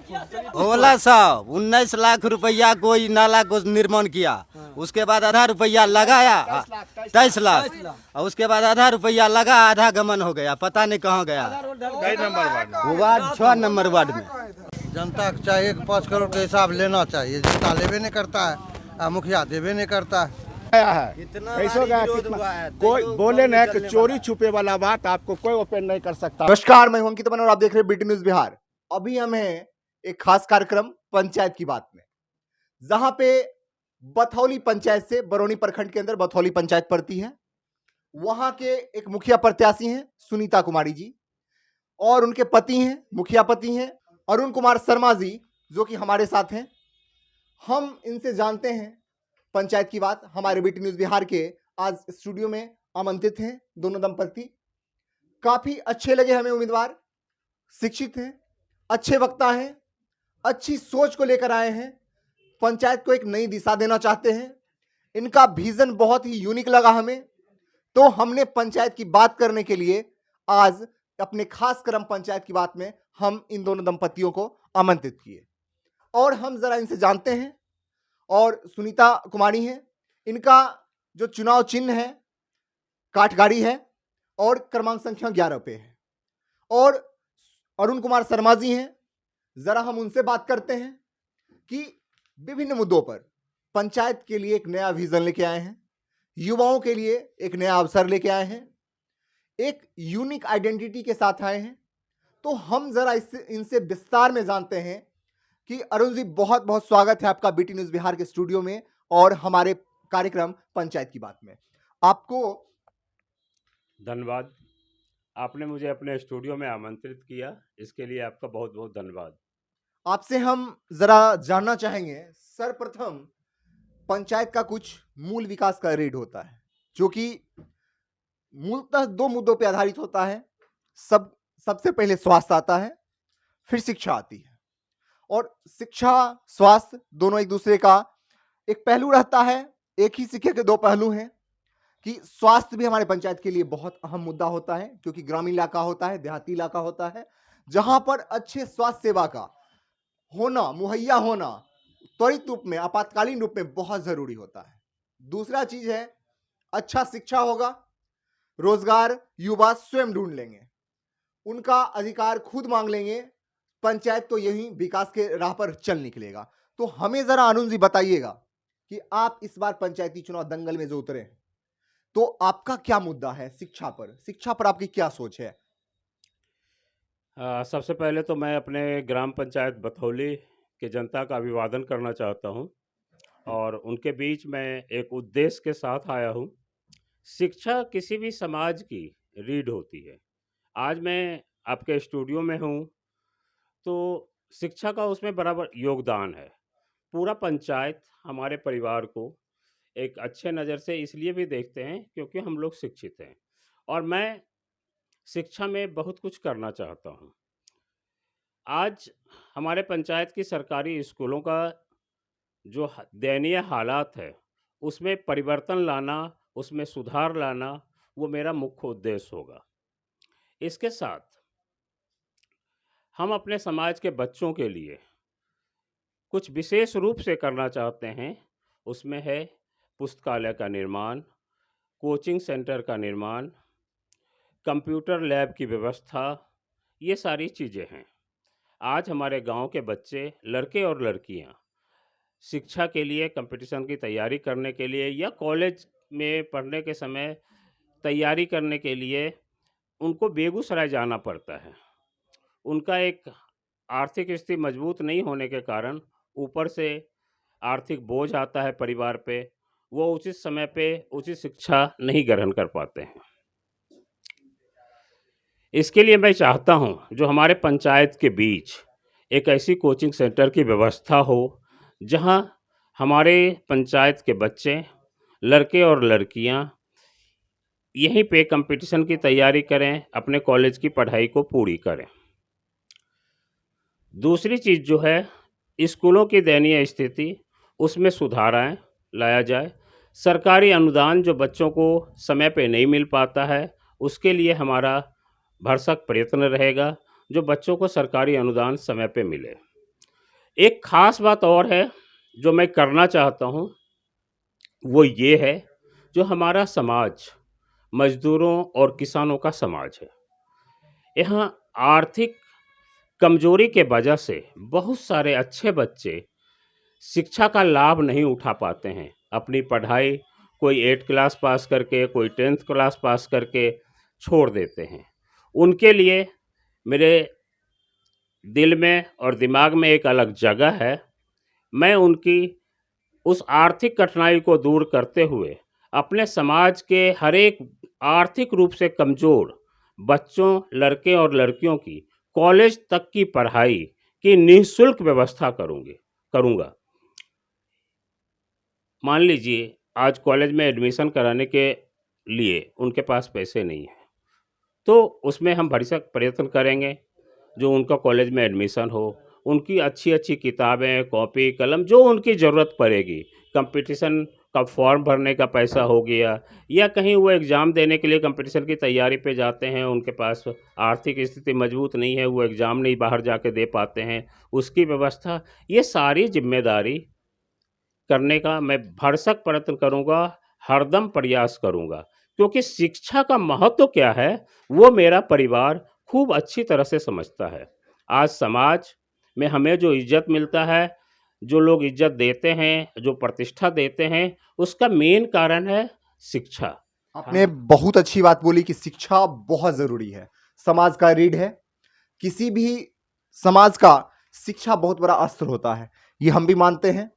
होला साहब 19 लाख रुपया कोई नाला को निर्माण किया, उसके बाद आधा रुपया लगाया 23 लाख, और उसके बाद आधा रुपया लगा, आधा गमन हो गया, पता नहीं कहाँ गया। वार्ड 6 नंबर वार्ड में जनता को चाहिए कि 5 करोड़ के हिसाब लेना चाहिए। जनता लेवे नहीं करता है, मुखिया देवे नहीं करता है। कैसे गया कितना कोई बोले ना कि चोरी छुपे वाला बात आपको कोई ओपन नहीं कर सकता। नमस्कार, मैं हूं अंकित अमन और आप देख रहे हैं बीटी न्यूज बिहार। अभी हम हैं एक खास कार्यक्रम पंचायत की बात में, जहां पे बथौली पंचायत से बरौनी प्रखंड के अंदर बथौली पंचायत पड़ती है। वहां के एक मुखिया प्रत्याशी हैं सुनीता कुमारी जी, और उनके पति हैं, मुखिया पति हैं अरुण कुमार शर्मा जी, जो कि हमारे साथ हैं। हम इनसे जानते हैं पंचायत की बात। हमारे बीटी न्यूज बिहार के आज स्टूडियो में आमंत्रित हैं दोनों दंपति। काफी अच्छे लगे हमें उम्मीदवार, शिक्षित हैं, अच्छे वक्ता हैं, अच्छी सोच को लेकर आए हैं, पंचायत को एक नई दिशा देना चाहते हैं। इनका विजन बहुत ही यूनिक लगा हमें, तो हमने पंचायत की बात करने के लिए आज अपने खास क्रम पंचायत की बात में हम इन दोनों दंपतियों को आमंत्रित किए और हम जरा इनसे जानते हैं। और सुनीता कुमारी हैं, इनका जो चुनाव चिन्ह है काठगाड़ी है और क्रमांक संख्या 11 पे है। और अरुण कुमार शर्मा जी हैं, जरा हम उनसे बात करते हैं कि विभिन्न मुद्दों पर पंचायत के लिए एक नया विजन लेके आए हैं, युवाओं के लिए एक नया अवसर लेके आए हैं, एक यूनिक आइडेंटिटी के साथ आए हैं। तो हम जरा इनसे विस्तार में जानते हैं कि अरुण जी, बहुत बहुत स्वागत है आपका बीटी न्यूज बिहार के स्टूडियो में और हमारे कार्यक्रम पंचायत की बात में। आपको धन्यवाद। आपने मुझे अपने स्टूडियो में आमंत्रित किया, इसके लिए आपका बहुत बहुत धन्यवाद। आपसे हम जरा जानना चाहेंगे, सर्वप्रथम पंचायत का कुछ मूल विकास का रीड होता है, जो कि मूलतः 2 मुद्दों पर आधारित होता है। सबसे पहले स्वास्थ्य आता है, फिर शिक्षा आती है। और शिक्षा स्वास्थ्य दोनों एक दूसरे का एक पहलू रहता है, एक ही सिक्के के 2 पहलू हैं कि स्वास्थ्य भी हमारे पंचायत के लिए बहुत अहम मुद्दा होता है, क्योंकि ग्रामीण इलाका होता है, देहाती इलाका होता है, जहां पर अच्छे स्वास्थ्य सेवा का होना, मुहैया होना त्वरित रूप में, आपातकालीन रूप में बहुत जरूरी होता है। दूसरा चीज है, अच्छा शिक्षा होगा, रोजगार युवा स्वयं ढूंढ लेंगे, उनका अधिकार खुद मांग लेंगे, पंचायत तो यही विकास के राह पर चल निकलेगा। तो हमें जरा अरुण जी बताइएगा कि आप इस बार पंचायती चुनाव दंगल में जो उतरे हैं, तो आपका क्या मुद्दा है शिक्षा पर? शिक्षा पर आपकी क्या सोच है? सबसे पहले तो मैं अपने ग्राम पंचायत बथौली के जनता का अभिवादन करना चाहता हूं, और उनके बीच में एक उद्देश्य के साथ आया हूं। शिक्षा किसी भी समाज की रीढ़ होती है। आज मैं आपके स्टूडियो में हूं, तो शिक्षा का उसमें बराबर योगदान है। पूरा पंचायत हमारे परिवार को एक अच्छे नज़र से इसलिए भी देखते हैं क्योंकि हम लोग शिक्षित हैं, और मैं शिक्षा में बहुत कुछ करना चाहता हूं। आज हमारे पंचायत की सरकारी स्कूलों का जो दयनीय हालात है, उसमें परिवर्तन लाना, उसमें सुधार लाना, वो मेरा मुख्य उद्देश्य होगा। इसके साथ हम अपने समाज के बच्चों के लिए कुछ विशेष रूप से करना चाहते हैं। उसमें है पुस्तकालय का निर्माण, कोचिंग सेंटर का निर्माण, कंप्यूटर लैब की व्यवस्था, ये सारी चीज़ें हैं। आज हमारे गांव के बच्चे, लड़के और लड़कियां, शिक्षा के लिए, कंपटीशन की तैयारी करने के लिए या कॉलेज में पढ़ने के समय तैयारी करने के लिए उनको बेगूसराय जाना पड़ता है। उनका एक आर्थिक स्थिति मजबूत नहीं होने के कारण ऊपर से आर्थिक बोझ आता है परिवार पे, वो उचित समय पे उचित शिक्षा नहीं ग्रहण कर पाते हैं। इसके लिए मैं चाहता हूं, जो हमारे पंचायत के बीच एक ऐसी कोचिंग सेंटर की व्यवस्था हो, जहां हमारे पंचायत के बच्चे, लड़के और लड़कियां यहीं पे कंपटीशन की तैयारी करें, अपने कॉलेज की पढ़ाई को पूरी करें। दूसरी चीज़ जो है, स्कूलों की दयनीय स्थिति, उसमें सुधार लाया जाए। सरकारी अनुदान जो बच्चों को समय पे नहीं मिल पाता है, उसके लिए हमारा भरसक प्रयत्न रहेगा जो बच्चों को सरकारी अनुदान समय पे मिले। एक खास बात और है जो मैं करना चाहता हूँ, वो ये है, जो हमारा समाज मजदूरों और किसानों का समाज है, यहाँ आर्थिक कमजोरी के वजह से बहुत सारे अच्छे बच्चे शिक्षा का लाभ नहीं उठा पाते हैं। अपनी पढ़ाई कोई 8 क्लास पास करके, कोई 10th क्लास पास करके छोड़ देते हैं। उनके लिए मेरे दिल में और दिमाग में एक अलग जगह है। मैं उनकी उस आर्थिक कठिनाई को दूर करते हुए अपने समाज के हर एक आर्थिक रूप से कमज़ोर बच्चों, लड़के और लड़कियों की कॉलेज तक की पढ़ाई की निःशुल्क व्यवस्था करूँगा। मान लीजिए आज कॉलेज में एडमिशन कराने के लिए उनके पास पैसे नहीं हैं, तो उसमें हम भरसक प्रयत्न करेंगे जो उनका कॉलेज में एडमिशन हो, उनकी अच्छी किताबें, कॉपी, कलम जो उनकी ज़रूरत पड़ेगी, कंपटीशन का फॉर्म भरने का पैसा हो गया, या कहीं वो एग्ज़ाम देने के लिए कंपटीशन की तैयारी पे जाते हैं, उनके पास आर्थिक स्थिति मजबूत नहीं है, वो एग्ज़ाम नहीं बाहर जाके दे पाते हैं, उसकी व्यवस्था, ये सारी जिम्मेदारी करने का मैं भरसक प्रयत्न करूँगा, हरदम प्रयास करूँगा। क्योंकि शिक्षा का महत्व क्या है, वो मेरा परिवार खूब अच्छी तरह से समझता है। आज समाज में हमें जो इज़्ज़त मिलता है, जो लोग इज़्ज़त देते हैं, जो प्रतिष्ठा देते हैं, उसका मेन कारण है शिक्षा। आपने बहुत अच्छी बात बोली कि शिक्षा बहुत जरूरी है, समाज का रीढ़ है। किसी भी समाज का शिक्षा बहुत बड़ा अस्त्र होता है, ये हम भी मानते हैं।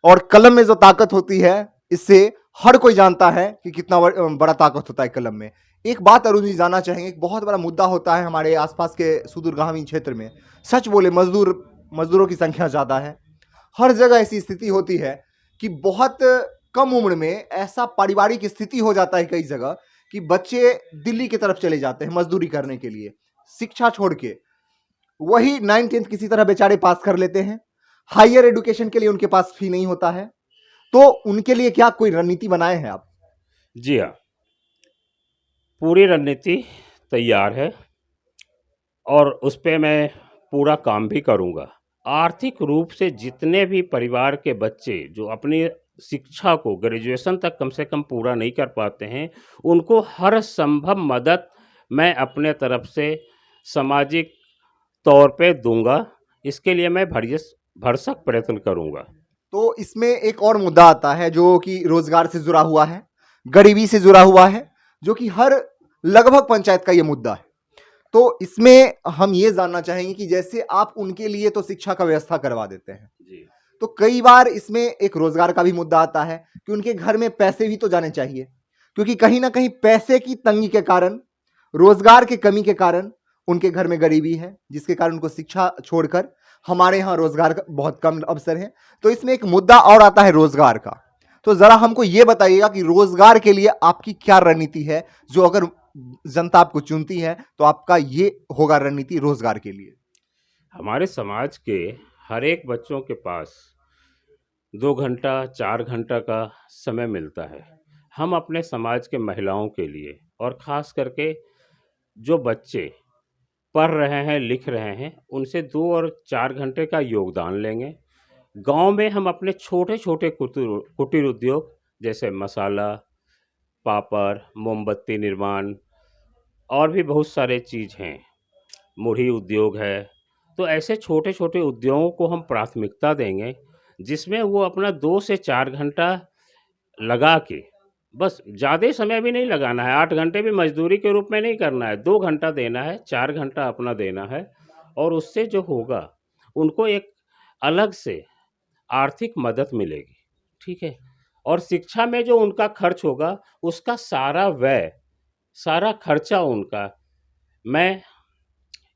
और कलम में जो ताकत होती है, इससे हर कोई जानता है कि कितना बड़ा ताकत होता है कलम में। एक बात अरुण जी जानना चाहेंगे, एक बहुत बड़ा मुद्दा होता है हमारे आसपास के सुदूरगामी क्षेत्र में। सच बोले मजदूरों की संख्या ज्यादा है, हर जगह ऐसी स्थिति होती है कि बहुत कम उम्र में ऐसा पारिवारिक स्थिति हो जाता है कई जगह कि बच्चे दिल्ली की तरफ चले जाते हैं मजदूरी करने के लिए, शिक्षा छोड़ के। वही 9th-10th किसी तरह बेचारे पास कर लेते हैं, हायर एजुकेशन के लिए उनके पास फी नहीं होता है, तो उनके लिए क्या कोई रणनीति बनाए हैं आप? जी हाँ, पूरी रणनीति तैयार है और उस पे मैं पूरा काम भी करूँगा। आर्थिक रूप से जितने भी परिवार के बच्चे जो अपनी शिक्षा को ग्रेजुएशन तक कम से कम पूरा नहीं कर पाते हैं, उनको हर संभव मदद मैं अपने तरफ से सामाजिक तौर पे दूंगा। इसके लिए मैं भरसक प्रयत्न करूंगा। तो इसमें एक और मुद्दा आता है जो कि रोजगार से जुड़ा हुआ है, गरीबी से जुड़ा हुआ है, जो कि हर लगभग पंचायत का ये मुद्दा है। तो इसमें हम ये जानना चाहेंगे कि जैसे आप उनके लिए तो शिक्षा का व्यवस्था करवा देते हैं जी, तो कई बार इसमें एक रोजगार का भी मुद्दा आता है कि उनके घर में पैसे भी तो जाने चाहिए, क्योंकि कहीं ना कहीं पैसे की तंगी के कारण, रोजगार की कमी के कारण उनके घर में गरीबी है, जिसके कारण उनको शिक्षा छोड़कर हमारे यहाँ रोजगार का बहुत कम अवसर है। तो इसमें एक मुद्दा और आता है रोजगार का। तो जरा हमको ये बताइएगा कि रोजगार के लिए आपकी क्या रणनीति है, जो अगर जनता आपको चुनती है तो आपका ये होगा रणनीति रोजगार के लिए? हमारे समाज के हर एक बच्चों के पास 2 घंटा 4 घंटा का समय मिलता है। हम अपने समाज के महिलाओं के लिए और ख़ास करके जो बच्चे पढ़ रहे हैं, लिख रहे हैं, उनसे 2 और 4 घंटे का योगदान लेंगे। गांव में हम अपने छोटे-छोटे कुटीर उद्योग जैसे मसाला, पापड़, मोमबत्ती निर्माण और भी बहुत सारे चीज़ हैं, मुरही उद्योग है। तो ऐसे छोटे-छोटे उद्योगों को हम प्राथमिकता देंगे, जिसमें वो अपना 2 से 4 घंटा लगा के, बस ज़्यादा समय भी नहीं लगाना है, 8 घंटे भी मजदूरी के रूप में नहीं करना है, 2 घंटा देना है, 4 घंटा अपना देना है। और उससे जो होगा, उनको एक अलग से आर्थिक मदद मिलेगी, ठीक है? और शिक्षा में जो उनका खर्च होगा, उसका सारा व्यय, सारा खर्चा उनका मैं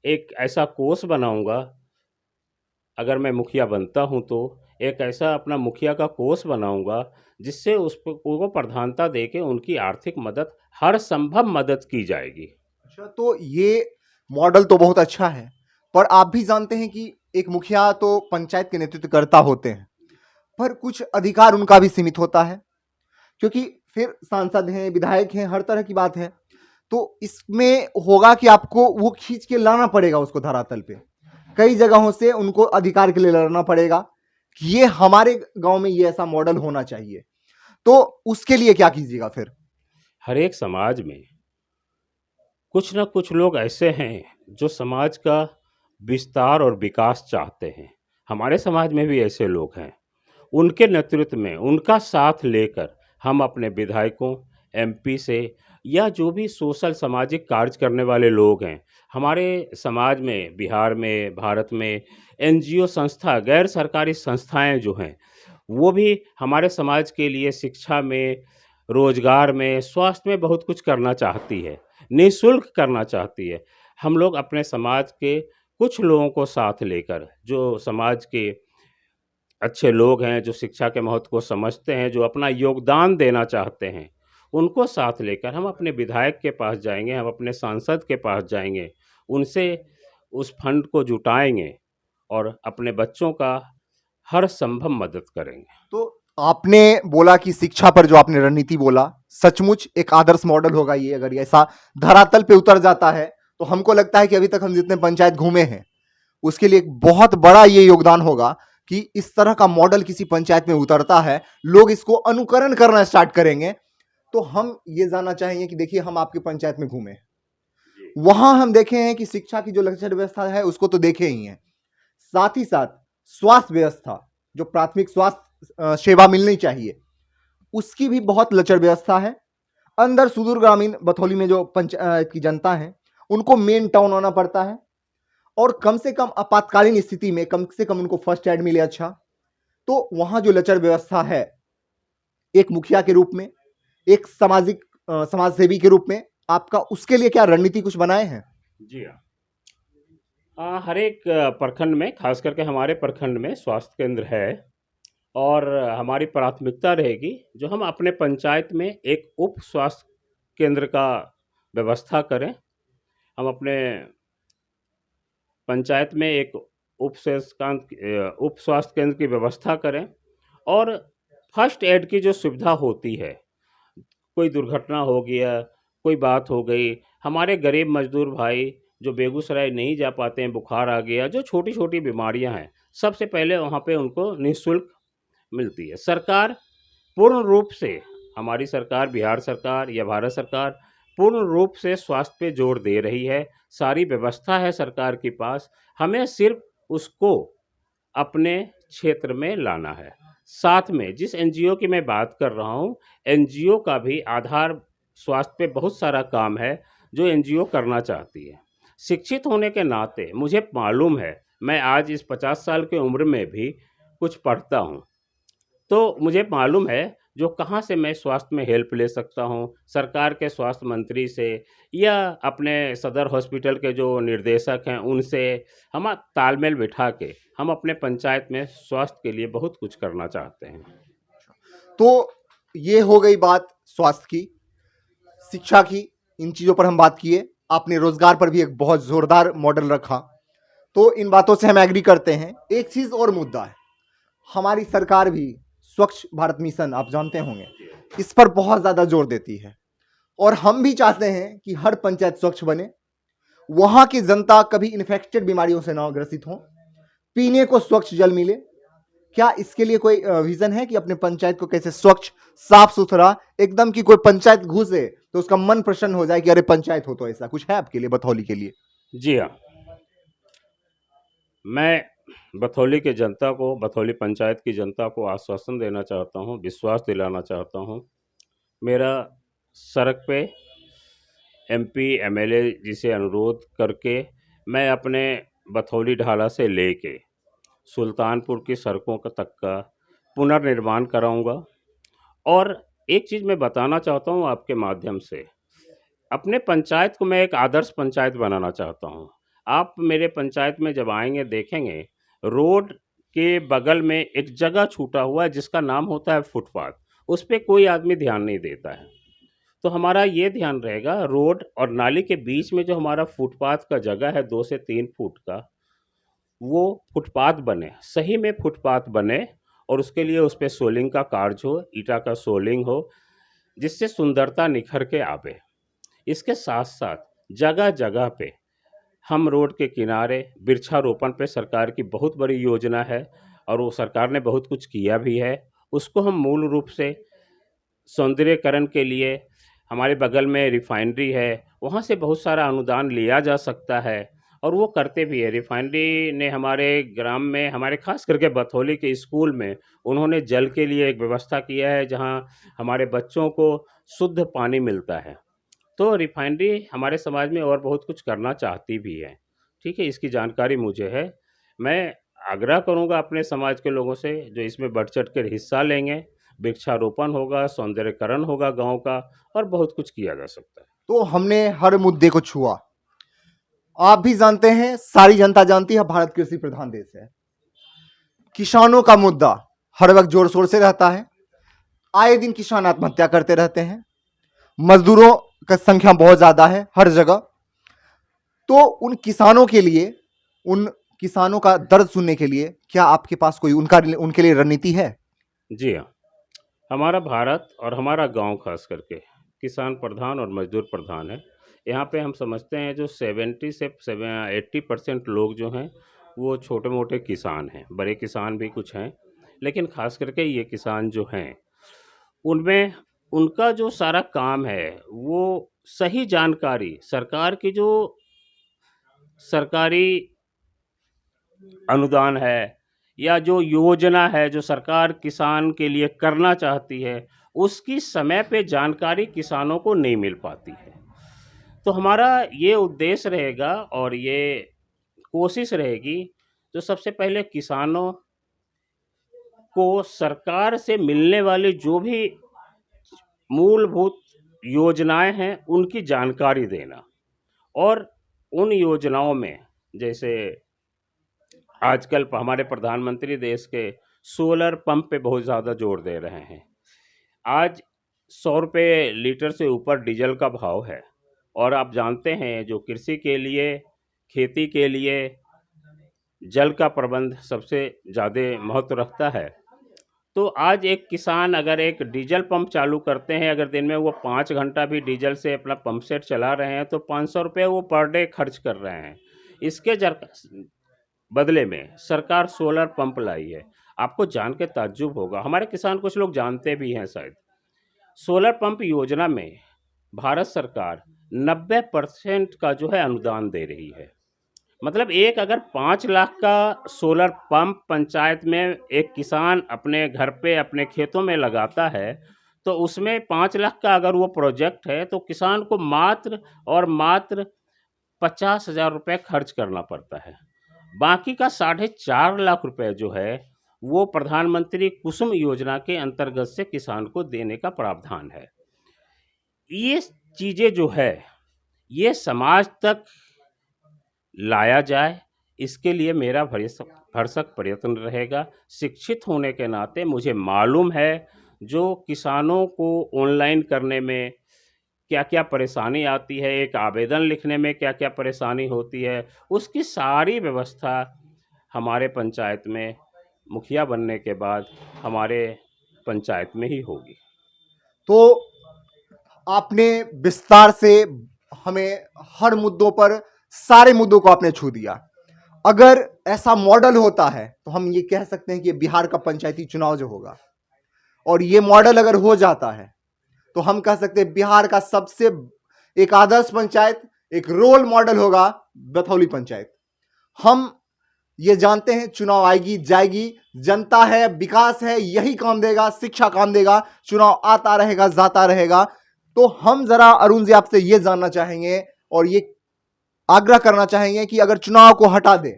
एक ऐसा कोर्स बनाऊंगा, अगर मैं मुखिया बनता हूं तो एक ऐसा अपना मुखिया का कोर्स बनाऊंगा, जिससे उसको प्रधानता देके उनकी आर्थिक मदद, हर संभव मदद की जाएगी। अच्छा, तो ये मॉडल तो बहुत अच्छा है, पर आप भी जानते हैं कि एक मुखिया तो पंचायत के नेतृत्वकर्ता होते हैं, पर कुछ अधिकार उनका भी सीमित होता है, क्योंकि फिर सांसद हैं, विधायक हैं, हर तरह की बात है। तो इसमें होगा कि आपको वो खींच के लाना पड़ेगा उसको धरातल पे, कई जगहों से उनको अधिकार के लिए लड़ना पड़ेगा कि ये हमारे गांव में ये ऐसा मॉडल होना चाहिए। तो उसके लिए क्या कीजिएगा फिर? हर एक समाज में कुछ ना कुछ लोग ऐसे हैं जो समाज का विस्तार और विकास चाहते हैं। हमारे समाज में भी ऐसे लोग हैं। उनके नेतृत्व में, उनका साथ लेकर हम अपने विधायकों, एमपी से या जो भी सोशल सामाजिक कार्य करने वाले लोग हैं, हमारे समाज में, बिहार में, भारत में एनजीओ संस्था, गैर सरकारी संस्थाएं जो हैं, वो भी हमारे समाज के लिए शिक्षा में, रोजगार में, स्वास्थ्य में बहुत कुछ करना चाहती है, निःशुल्क करना चाहती है। हम लोग अपने समाज के कुछ लोगों को साथ लेकर, जो समाज के अच्छे लोग हैं, जो शिक्षा के महत्व को समझते हैं, जो अपना योगदान देना चाहते हैं, उनको साथ लेकर हम अपने विधायक के पास जाएंगे, हम अपने सांसद के पास जाएंगे, उनसे उस फंड को जुटाएंगे और अपने बच्चों का हर संभव मदद करेंगे। तो आपने बोला कि शिक्षा पर जो आपने रणनीति बोला, सचमुच एक आदर्श मॉडल होगा ये। अगर ये ऐसा धरातल पे उतर जाता है तो हमको लगता है कि अभी तक हम जितने पंचायत घूमे हैं उसके लिए एक बहुत बड़ा ये योगदान होगा कि इस तरह का मॉडल किसी पंचायत में उतरता है, लोग इसको अनुकरण करना स्टार्ट करेंगे। तो हम ये जानना चाहेंगे कि देखिए, हम आपके पंचायत में घूमे, वहां हम देखे हैं कि शिक्षा की जो लचर व्यवस्था है उसको तो देखे ही हैं, साथ ही साथ स्वास्थ्य व्यवस्था, जो प्राथमिक स्वास्थ्य सेवा मिलनी चाहिए, उसकी भी बहुत लचर व्यवस्था है। अंदर सुदूर ग्रामीण बथौली में जो पंचायत की जनता है उनको मेन टाउन आना पड़ता है, और कम से कम आपातकालीन स्थिति में कम से कम उनको फर्स्ट एड मिले अच्छा। तो वहां जो लचर व्यवस्था है, एक मुखिया के रूप में, एक सामाजिक समाज सेवी के रूप में, आपका उसके लिए क्या रणनीति कुछ बनाए हैं? जी हाँ, हर एक प्रखंड में, खास करके हमारे प्रखंड में स्वास्थ्य केंद्र है और हमारी प्राथमिकता रहेगी जो हम अपने पंचायत में एक उप स्वास्थ्य केंद्र का व्यवस्था करें। हम अपने पंचायत में एक उप स्वास्थ्य केंद्र की व्यवस्था करें और फर्स्ट एड की जो सुविधा होती है, कोई दुर्घटना हो गया, कोई बात हो गई, हमारे गरीब मजदूर भाई जो बेगूसराय नहीं जा पाते हैं, बुखार आ गया, जो छोटी छोटी बीमारियां हैं, सबसे पहले वहाँ पे उनको निःशुल्क मिलती है। सरकार पूर्ण रूप से, हमारी सरकार, बिहार सरकार या भारत सरकार पूर्ण रूप से स्वास्थ्य पे जोर दे रही है। सारी व्यवस्था है सरकार के पास, हमें सिर्फ उसको अपने क्षेत्र में लाना है। साथ में जिस एनजीओ की मैं बात कर रहा हूँ, एनजीओ का भी आधार स्वास्थ्य पे बहुत सारा काम है जो एनजीओ करना चाहती है। शिक्षित होने के नाते मुझे मालूम है, मैं आज इस 50 साल की उम्र में भी कुछ पढ़ता हूँ, तो मुझे मालूम है जो कहाँ से मैं स्वास्थ्य में हेल्प ले सकता हूँ, सरकार के स्वास्थ्य मंत्री से या अपने सदर हॉस्पिटल के जो निर्देशक हैं उनसे हम तालमेल बिठा के हम अपने पंचायत में स्वास्थ्य के लिए बहुत कुछ करना चाहते हैं। तो ये हो गई बात स्वास्थ्य की, शिक्षा की, इन चीजों पर हम बात किए। आपने रोजगार पर भी एक बहुत जोरदार मॉडल रखा, तो इन बातों से हम एग्री करते हैं। एक चीज और मुद्दा है, हमारी सरकार भी स्वच्छ भारत मिशन, आप जानते होंगे, इस पर बहुत ज्यादा जोर देती है और हम भी चाहते हैं कि हर पंचायत स्वच्छ बने, वहां की जनता कभी इन्फेक्टेड बीमारियों से ना ग्रसित हो, पीने को स्वच्छ जल मिले। क्या इसके लिए कोई विजन है कि अपने पंचायत को कैसे स्वच्छ, साफ सुथरा, एकदम की कोई पंचायत घुसे तो उसका मन प्रसन्न हो जाए कि अरे पंचायत हो? तो ऐसा कुछ है आपके लिए, बथौली के लिए? जी हाँ, मैं बथौली के जनता को, बथौली पंचायत की जनता को आश्वासन देना चाहता हूँ, विश्वास दिलाना चाहता हूँ। मेरा सड़क पे एमपी एमएलए जी से अनुरोध करके मैं अपने बथौली ढाला से लेके सुल्तानपुर की सड़कों का तक का पुनर्निर्माण कराऊंगा। और एक चीज़ मैं बताना चाहता हूँ आपके माध्यम से, अपने पंचायत को मैं एक आदर्श पंचायत बनाना चाहता हूँ। आप मेरे पंचायत में जब आएंगे देखेंगे रोड के बगल में एक जगह छूटा हुआ है जिसका नाम होता है फुटपाथ, उस पर कोई आदमी ध्यान नहीं देता है। तो हमारा ये ध्यान रहेगा, रोड और नाली के बीच में जो हमारा फुटपाथ का जगह है 2 से 3 फुट का, वो फुटपाथ बने, सही में फुटपाथ बने, और उसके लिए उस पर सोलिंग का कार्य हो, ईटा का सोलिंग हो, जिससे सुंदरता निखर के आवे। इसके साथ साथ जगह जगह पे हम रोड के किनारे वृक्षारोपण पे सरकार की बहुत बड़ी योजना है और वो सरकार ने बहुत कुछ किया भी है। उसको हम मूल रूप से सौंदर्यीकरण के लिए, हमारे बगल में रिफाइनरी है, वहाँ से बहुत सारा अनुदान लिया जा सकता है और वो करते भी है। रिफाइनरी ने हमारे ग्राम में, हमारे खास करके बथौली के स्कूल में, उन्होंने जल के लिए एक व्यवस्था किया है जहाँ हमारे बच्चों को शुद्ध पानी मिलता है। तो रिफाइनरी हमारे समाज में और बहुत कुछ करना चाहती भी है। ठीक है, इसकी जानकारी मुझे है। मैं आग्रह करूँगा अपने समाज के लोगों से जो इसमें बढ़ चढ़ कर हिस्सा लेंगे। वृक्षारोपण होगा, सौंदर्यीकरण होगा गांव का और बहुत कुछ किया जा सकता है। तो हमने हर मुद्दे को छुआ। आप भी जानते हैं, सारी जनता जानती है, भारत कृषि प्रधान देश है। किसानों का मुद्दा हर वक्त जोर शोर से रहता है। आए दिन किसान आत्महत्या करते रहते हैं। मजदूरों की संख्या बहुत ज्यादा है हर जगह। तो उन किसानों के लिए, उन किसानों का दर्द सुनने के लिए क्या आपके पास कोई उनके लिए रणनीति है? जी हाँ, हमारा भारत और हमारा गांव खास करके किसान प्रधान और मजदूर प्रधान है। यहाँ पे हम समझते हैं जो 70 से 80% लोग जो हैं वो छोटे मोटे किसान हैं। बड़े किसान भी कुछ हैं, लेकिन खास करके ये किसान जो हैं उनमें उनका जो सारा काम है वो सही जानकारी, सरकार की जो सरकारी अनुदान है या जो योजना है जो सरकार किसान के लिए करना चाहती है, उसकी समय पे जानकारी किसानों को नहीं मिल पाती है। तो हमारा ये उद्देश्य रहेगा और ये कोशिश रहेगी, जो सबसे पहले किसानों को सरकार से मिलने वाली जो भी मूलभूत योजनाएं हैं उनकी जानकारी देना। और उन योजनाओं में जैसे आजकल हमारे प्रधानमंत्री देश के सोलर पंप पे बहुत ज़्यादा जोर दे रहे हैं। आज 100 रुपये लीटर से ऊपर डीजल का भाव है और आप जानते हैं जो कृषि के लिए, खेती के लिए जल का प्रबंध सबसे ज़्यादा महत्व रखता है। तो आज एक किसान अगर एक डीजल पंप चालू करते हैं, अगर दिन में वो 5 घंटा भी डीजल से अपना पंप सेट चला रहे हैं तो 500 रुपये वो पर डे खर्च कर रहे हैं। इसके बदले में सरकार सोलर पंप लाई है। आपको जान के ताज्जुब होगा, हमारे किसान कुछ लोग जानते भी हैं शायद, सोलर पंप योजना में भारत सरकार 90% का जो है अनुदान दे रही है। मतलब एक अगर 5 लाख का सोलर पंप पंचायत में एक किसान अपने घर पे, अपने खेतों में लगाता है, तो उसमें 5 लाख का अगर वो प्रोजेक्ट है तो किसान को मात्र और मात्र 50,000 रुपये खर्च करना पड़ता है। बाकी का 4.5 लाख रुपए जो है वो प्रधानमंत्री कुसुम योजना के अंतर्गत से किसान को देने का प्रावधान है। ये चीज़ें जो है ये समाज तक लाया जाए, इसके लिए मेरा भरसक प्रयत्न रहेगा। शिक्षित होने के नाते मुझे मालूम है जो किसानों को ऑनलाइन करने में क्या क्या परेशानी आती है, एक आवेदन लिखने में क्या क्या परेशानी होती है, उसकी सारी व्यवस्था हमारे पंचायत में मुखिया बनने के बाद हमारे पंचायत में ही होगी। तो आपने विस्तार से हमें हर मुद्दों पर, सारे मुद्दों को आपने छू दिया। अगर ऐसा मॉडल होता है तो हम ये कह सकते हैं कि बिहार का पंचायती चुनाव जो होगा, और ये मॉडल अगर हो जाता है तो हम कह सकते हैं बिहार का सबसे एक आदर्श पंचायत, एक रोल मॉडल होगा बथौली पंचायत। हम ये जानते हैं चुनाव आएगी जाएगी, जनता है, विकास है, यही काम देगा, शिक्षा काम देगा, चुनाव आता रहेगा जाता रहेगा। तो हम जरा अरुण जी आपसे ये जानना चाहेंगे और ये आग्रह करना चाहेंगे कि अगर चुनाव को हटा दे,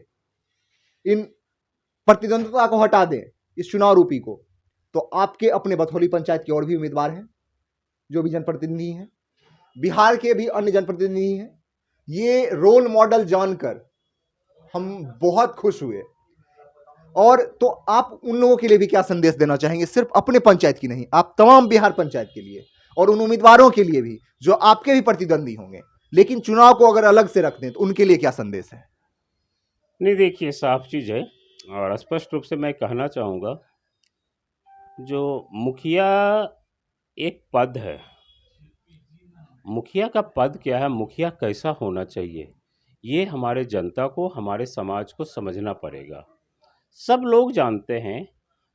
इन प्रतिद्वंद्विता को हटा दे, इस चुनाव रूपी को, तो आपके अपने बथौली पंचायत के और भी उम्मीदवार हैं जो भी जनप्रतिनिधि हैं, बिहार के भी अन्य जनप्रतिनिधि हैं। ये रोल मॉडल जानकर हम बहुत खुश हुए। और तो आप उन लोगों के लिए भी क्या संदेश देना चाहेंगे, सिर्फ अपने पंचायत की नहीं, आप तमाम बिहार पंचायत के लिए और उन उम्मीदवारों के लिए भी जो आपके भी प्रतिद्वंदी होंगे लेकिन चुनाव को अगर अलग से रख दें, तो उनके लिए क्या संदेश है? नहीं, देखिए साफ चीज़ है और स्पष्ट रूप से मैं कहना चाहूँगा, जो मुखिया एक पद है, मुखिया का पद क्या है, मुखिया कैसा होना चाहिए, ये हमारे जनता को, हमारे समाज को समझना पड़ेगा। सब लोग जानते हैं,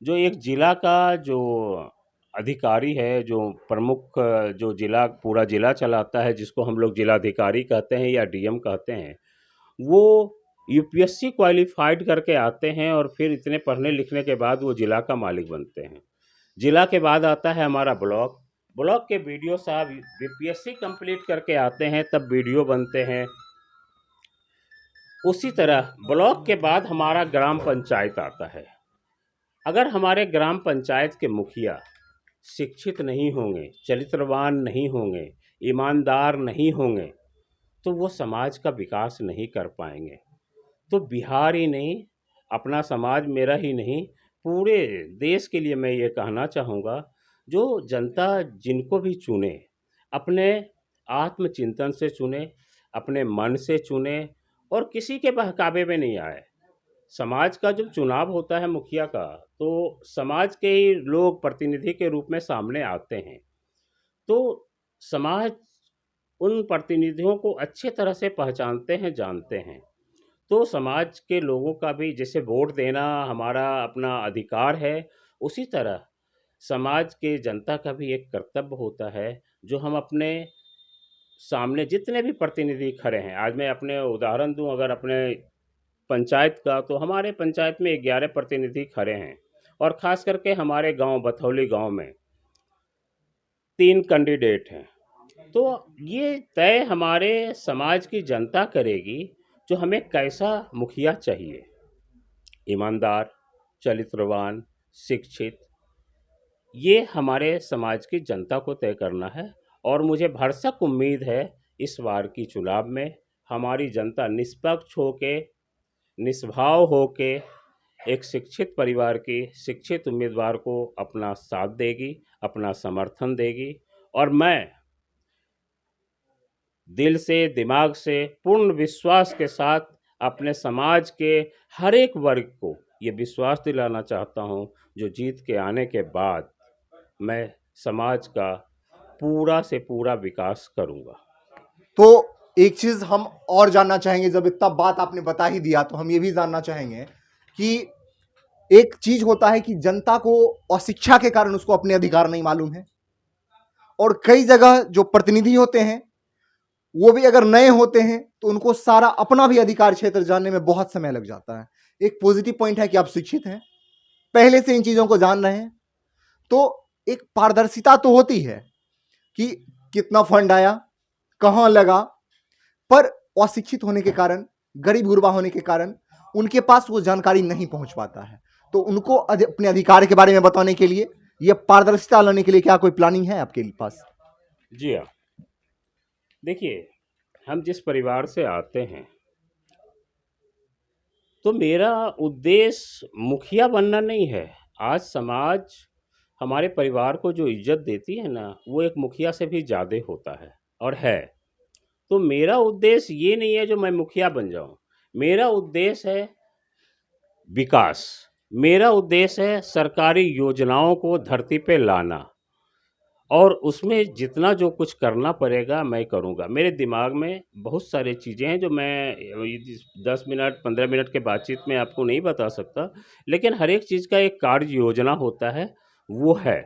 जो एक ज़िला का जो अधिकारी है, जो प्रमुख जो ज़िला पूरा ज़िला चलाता है, जिसको हम लोग ज़िलाधिकारी कहते हैं या डीएम कहते हैं, वो यूपीएससी क्वालिफाइड करके आते हैं और फिर इतने पढ़ने लिखने के बाद वो ज़िला का मालिक बनते हैं। ज़िला के बाद आता है हमारा ब्लॉक, ब्लॉक के बीडीओ साहब बीपीएससी कंप्लीट करके आते हैं, तब बीडीओ बनते हैं। उसी तरह ब्लॉक के बाद हमारा ग्राम पंचायत आता है। अगर हमारे ग्राम पंचायत के मुखिया शिक्षित नहीं होंगे, चरित्रवान नहीं होंगे, ईमानदार नहीं होंगे, तो वो समाज का विकास नहीं कर पाएंगे। तो बिहार ही नहीं, अपना समाज मेरा ही नहीं, पूरे देश के लिए मैं ये कहना चाहूँगा, जो जनता जिनको भी चुने, अपने आत्मचिंतन से चुने, अपने मन से चुने और किसी के बहकावे में नहीं आए। समाज का जब चुनाव होता है मुखिया का, तो समाज के ही लोग प्रतिनिधि के रूप में सामने आते हैं। तो समाज उन प्रतिनिधियों को अच्छे तरह से पहचानते हैं, जानते हैं। तो समाज के लोगों का भी जैसे वोट देना हमारा अपना अधिकार है, उसी तरह समाज के जनता का भी एक कर्तव्य होता है, जो हम अपने सामने जितने भी प्रतिनिधि खड़े हैं, आज मैं अपने उदाहरण दूं अगर अपने पंचायत का, तो हमारे पंचायत में 11 प्रतिनिधि खड़े हैं और ख़ास करके हमारे गांव बथौली गांव में 3 कैंडिडेट हैं। तो ये तय हमारे समाज की जनता करेगी, जो हमें कैसा मुखिया चाहिए, ईमानदार, चरित्रवान, शिक्षित, ये हमारे समाज की जनता को तय करना है। और मुझे भरसक उम्मीद है इस बार की चुनाव में हमारी जनता निष्पक्ष होके, निष्भाव होके एक शिक्षित परिवार की शिक्षित उम्मीदवार को अपना साथ देगी, अपना समर्थन देगी। और मैं दिल से, दिमाग से, पूर्ण विश्वास के साथ अपने समाज के हर एक वर्ग को ये विश्वास दिलाना चाहता हूँ, जो जीत के आने के बाद मैं समाज का पूरा से पूरा विकास करूँगा। तो एक चीज हम और जानना चाहेंगे, जब इतना बात आपने बता ही दिया तो हम ये भी जानना चाहेंगे कि एक चीज होता है कि जनता को अशिक्षा के कारण उसको अपने अधिकार नहीं मालूम है, और कई जगह जो प्रतिनिधि होते हैं वो भी अगर नए होते हैं तो उनको सारा अपना भी अधिकार क्षेत्र जानने में बहुत समय लग जाता है। एक पॉजिटिव पॉइंट है कि आप शिक्षित हैं, पहले से इन चीजों को जान रहे हैं, तो एक पारदर्शिता तो होती है कि कितना फंड आया, कहां लगा, पर अशिक्षित होने के कारण, गरीब गुरबा होने के कारण उनके पास वो जानकारी नहीं पहुंच पाता है। तो उनको अपने अधिकार के बारे में बताने के लिए, ये पारदर्शिता लाने के लिए क्या कोई प्लानिंग है आपके पास? जी हाँ, देखिए, हम जिस परिवार से आते हैं, तो मेरा उद्देश्य मुखिया बनना नहीं है। आज समाज हमारे परिवार को जो इज्जत देती है ना, वो एक मुखिया से भी ज़्यादा होता है और है। तो मेरा उद्देश्य ये नहीं है जो मैं मुखिया बन जाऊं, मेरा उद्देश्य है विकास, मेरा उद्देश्य है सरकारी योजनाओं को धरती पे लाना, और उसमें जितना जो कुछ करना पड़ेगा मैं करूँगा। मेरे दिमाग में बहुत सारी चीज़ें हैं जो मैं 10 मिनट 15 मिनट के बातचीत में आपको नहीं बता सकता, लेकिन हर एक चीज़ का एक कार्य योजना होता है, वो है।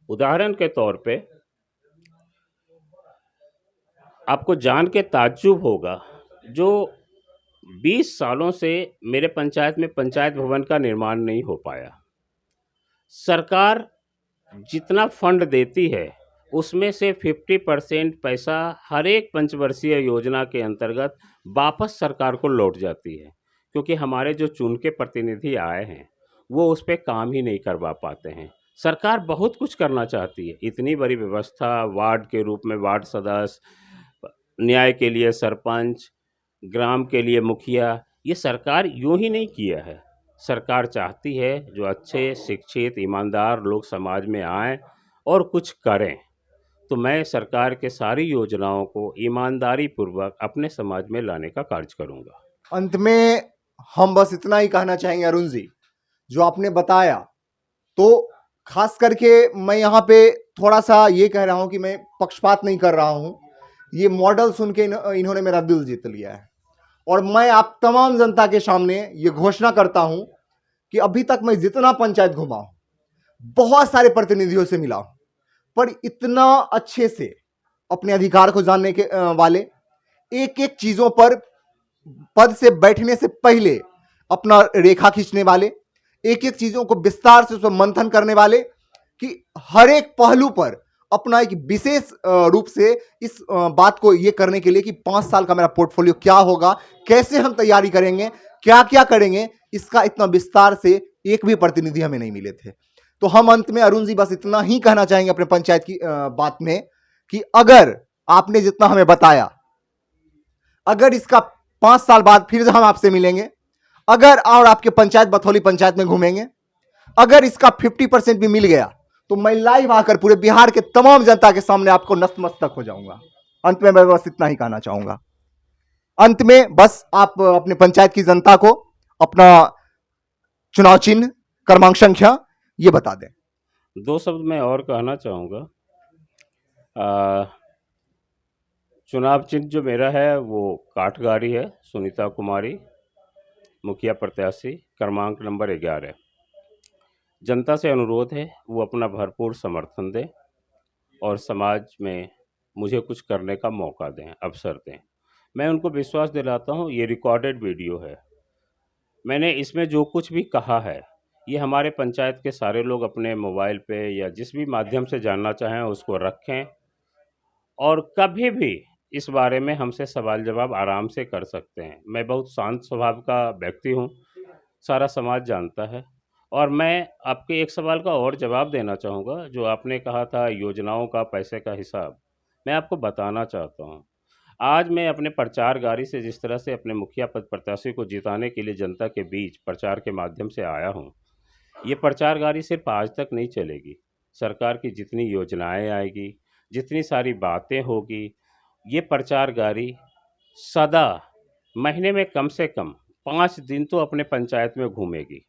उदाहरण के तौर पे आपको जान के ताज्जुब होगा, जो 20 सालों से मेरे पंचायत में पंचायत भवन का निर्माण नहीं हो पाया। सरकार जितना फंड देती है उसमें से 50% पैसा हर एक पंचवर्षीय योजना के अंतर्गत वापस सरकार को लौट जाती है, क्योंकि हमारे जो चुन के प्रतिनिधि आए हैं वो उस पर काम ही नहीं करवा पाते हैं। सरकार बहुत कुछ करना चाहती है, इतनी बड़ी व्यवस्था, वार्ड के रूप में वार्ड सदस्य, न्याय के लिए सरपंच, ग्राम के लिए मुखिया, ये सरकार यूं ही नहीं किया है। सरकार चाहती है जो अच्छे, शिक्षित, ईमानदार लोग समाज में आएं और कुछ करें। तो मैं सरकार के सारी योजनाओं को ईमानदारी पूर्वक अपने समाज में लाने का कार्य करूंगा। अंत में हम बस इतना ही कहना चाहेंगे, अरुण जी, जो आपने बताया, तो खास करके मैं यहाँ पे थोड़ा सा ये कह रहा हूँ कि मैं पक्षपात नहीं कर रहा हूँ, ये मॉडल सुन के इन्होंने मेरा दिल जीत लिया है। और मैं आप तमाम जनता के सामने ये घोषणा करता हूं कि अभी तक मैं जितना पंचायत घुमा हूं, बहुत सारे प्रतिनिधियों से मिला हूं, पर इतना अच्छे से अपने अधिकार को जानने के वाले, एक एक चीजों पर पद से बैठने से पहले अपना रेखा खींचने वाले, एक एक चीजों को विस्तार से उस पर मंथन करने वाले, कि हर एक पहलू पर अपना एक विशेष रूप से इस बात को यह करने के लिए कि 5 साल का मेरा पोर्टफोलियो क्या होगा, कैसे हम तैयारी करेंगे, क्या क्या करेंगे, इसका इतना विस्तार से एक भी प्रतिनिधि हमें नहीं मिले थे। तो हम अंत में अरुण जी बस इतना ही कहना चाहेंगे अपने पंचायत की बात में कि अगर आपने जितना हमें बताया, अगर इसका 5 साल बाद फिर हम आपसे मिलेंगे, अगर और आपके पंचायत बथौली पंचायत में घूमेंगे, अगर इसका 50% भी मिल गया तो मैं लाइव आकर पूरे बिहार के तमाम जनता के सामने आपको नतमस्तक हो जाऊंगा। अंत में मैं बस इतना ही कहना चाहूंगा। अंत में बस आप अपने पंचायत की जनता को अपना चुनाव चिन्ह, क्रमांक संख्या ये बता दें। 2 शब्द मैं और कहना चाहूँगा। चुनाव चिन्ह जो मेरा है वो काठगाड़ी है, सुनीता कुमारी, मुखिया प्रत्याशी, क्रमांक नंबर 11। जनता से अनुरोध है वो अपना भरपूर समर्थन दें और समाज में मुझे कुछ करने का मौका दें, अवसर दें। मैं उनको विश्वास दिलाता हूँ, ये रिकॉर्डेड वीडियो है, मैंने इसमें जो कुछ भी कहा है ये हमारे पंचायत के सारे लोग अपने मोबाइल पे या जिस भी माध्यम से जानना चाहें उसको रखें, और कभी भी इस बारे में हमसे सवाल जवाब आराम से कर सकते हैं। मैं बहुत शांत स्वभाव का व्यक्ति हूँ, सारा समाज जानता है। और मैं आपके एक सवाल का और जवाब देना चाहूँगा, जो आपने कहा था योजनाओं का पैसे का हिसाब। मैं आपको बताना चाहता हूँ, आज मैं अपने प्रचार गाड़ी से जिस तरह से अपने मुखिया पद प्रत्याशी को जिताने के लिए जनता के बीच प्रचार के माध्यम से आया हूँ, ये प्रचार गाड़ी सिर्फ आज तक नहीं चलेगी। सरकार की जितनी योजनाएं आएगी, जितनी सारी बातें होगी, ये प्रचार गाड़ी सदा महीने में कम से कम 5 दिन तो अपने पंचायत में घूमेगी।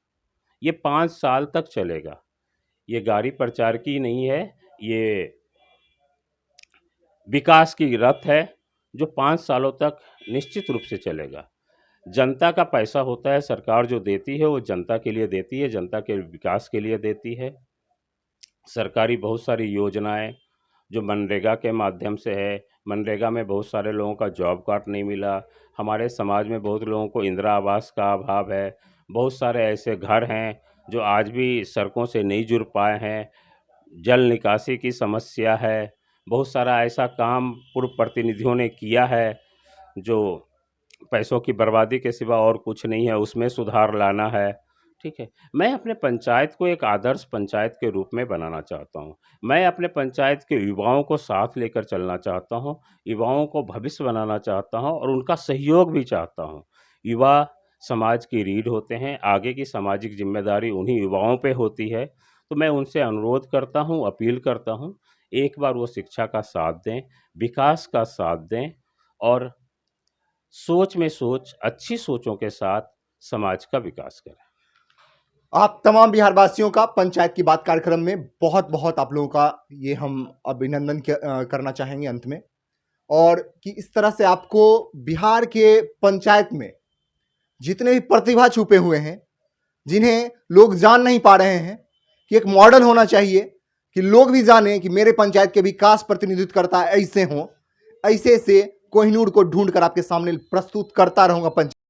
ये 5 साल तक चलेगा। ये गाड़ी प्रचार की नहीं है, ये विकास की रथ है जो 5 सालों तक निश्चित रूप से चलेगा। जनता का पैसा होता है, सरकार जो देती है वो जनता के लिए देती है, जनता के विकास के लिए देती है। सरकारी बहुत सारी योजनाएं जो मनरेगा के माध्यम से है, मनरेगा में बहुत सारे लोगों का जॉब कार्ड नहीं मिला, हमारे समाज में बहुत लोगों को इंदिरा आवास का अभाव है, बहुत सारे ऐसे घर हैं जो आज भी सड़कों से नहीं जुड़ पाए हैं, जल निकासी की समस्या है, बहुत सारा ऐसा काम पूर्व प्रतिनिधियों ने किया है जो पैसों की बर्बादी के सिवा और कुछ नहीं है, उसमें सुधार लाना है। ठीक है, मैं अपने पंचायत को एक आदर्श पंचायत के रूप में बनाना चाहता हूँ। मैं अपने पंचायत के युवाओं को साथ लेकर चलना चाहता हूँ, युवाओं को भविष्य बनाना चाहता हूँ और उनका सहयोग भी चाहता हूँ। युवा समाज की रीढ़ होते हैं, आगे की सामाजिक जिम्मेदारी उन्हीं युवाओं पे होती है। तो मैं उनसे अनुरोध करता हूँ, अपील करता हूँ, एक बार वो शिक्षा का साथ दें, विकास का साथ दें और सोच में सोच, अच्छी सोचों के साथ समाज का विकास करें। आप तमाम बिहार वासियों का पंचायत की बात कार्यक्रम में बहुत बहुत आप लोगों का ये हम अभिनंदन करना चाहेंगे अंत में, और कि इस तरह से आपको बिहार के पंचायत में जितने भी प्रतिभा छुपे हुए हैं, जिन्हें लोग जान नहीं पा रहे हैं, कि एक मॉडल होना चाहिए कि लोग भी जाने कि मेरे पंचायत के विकास प्रतिनिधित्व करता ऐसे हों, ऐसे से कोहिनूर को ढूंढकर आपके सामने प्रस्तुत करता रहूंगा पंचायत।